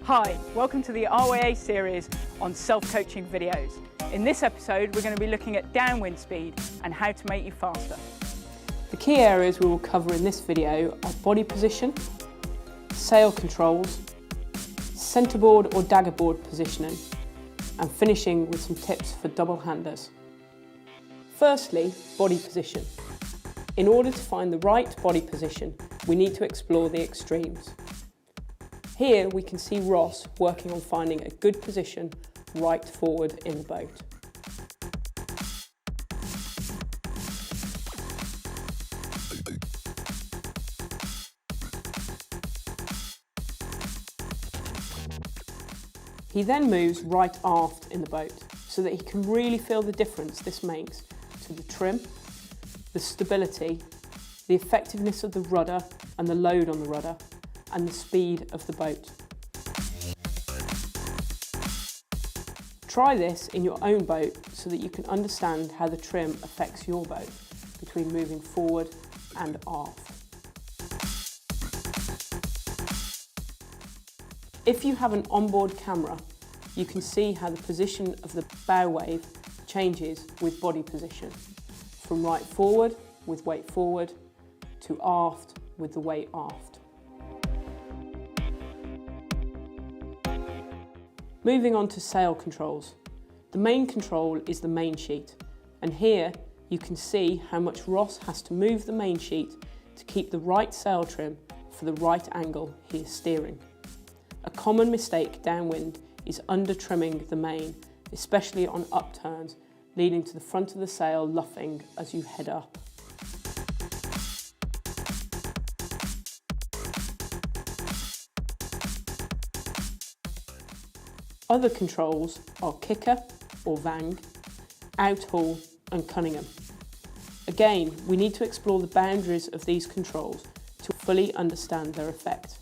Hi, welcome to the RYA series on self-coaching videos. In this episode, we're going to be looking at downwind speed and how to make you faster. The key areas we will cover in this video are body position, sail controls, centreboard or daggerboard positioning, and finishing with some tips for double handers. Firstly, body position. In order to find the right body position, we need to explore the extremes. Here we can see Ross working on finding a good position right forward in the boat. He then moves right aft in the boat so that he can really feel the difference this makes to the trim, the stability, the effectiveness of the rudder and the load on the rudder, and the speed of the boat. Try this in your own boat so that you can understand how the trim affects your boat between moving forward and aft. If you have an onboard camera, you can see how the position of the bow wave changes with body position, from right forward with weight forward to aft with the weight aft. Moving on to sail controls. The main control is the main sheet, and here you can see how much Ross has to move the main sheet to keep the right sail trim for the right angle he is steering. A common mistake downwind is under-trimming the main, especially on upturns, leading to the front of the sail luffing as you head up. Other controls are kicker or vang, outhaul and Cunningham. Again, we need to explore the boundaries of these controls to fully understand their effect.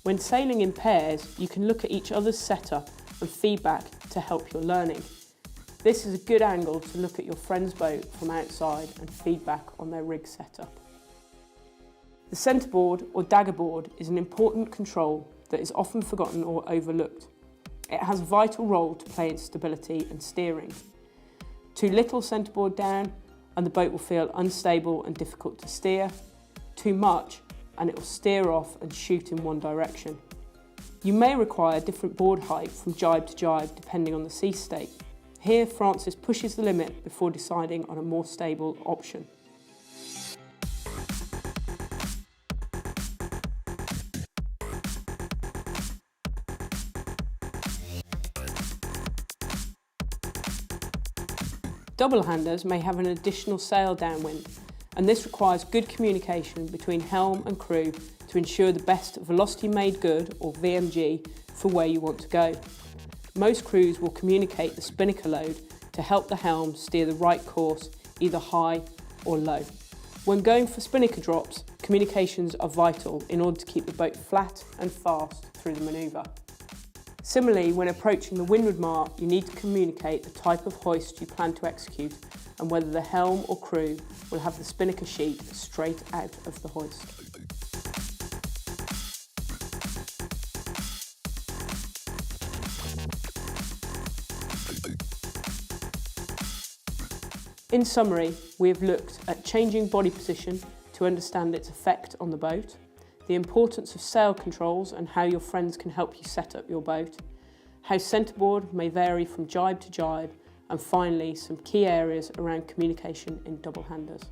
When sailing in pairs, you can look at each other's setup and feedback to help your learning. This is a good angle to look at your friend's boat from outside and feedback on their rig setup. The centreboard or daggerboard is an important control that is often forgotten or overlooked. It has a vital role to play in stability and steering. Too little centreboard down and the boat will feel unstable and difficult to steer. Too much and it will steer off and shoot in one direction. You may require different board height from jibe to jibe depending on the sea state. Here Francis pushes the limit before deciding on a more stable option. Double handers may have an additional sail downwind, and this requires good communication between helm and crew to ensure the best velocity made good, or VMG, for where you want to go. Most crews will communicate the spinnaker load to help the helm steer the right course, either high or low. When going for spinnaker drops, communications are vital in order to keep the boat flat and fast through the manoeuvre. Similarly, when approaching the windward mark, you need to communicate the type of hoist you plan to execute and whether the helm or crew will have the spinnaker sheet straight out of the hoist. In summary, we have looked at changing body position to understand its effect on the boat, the importance of sail controls and how your friends can help you set up your boat, how centreboard may vary from jibe to jibe, and finally some key areas around communication in double handers.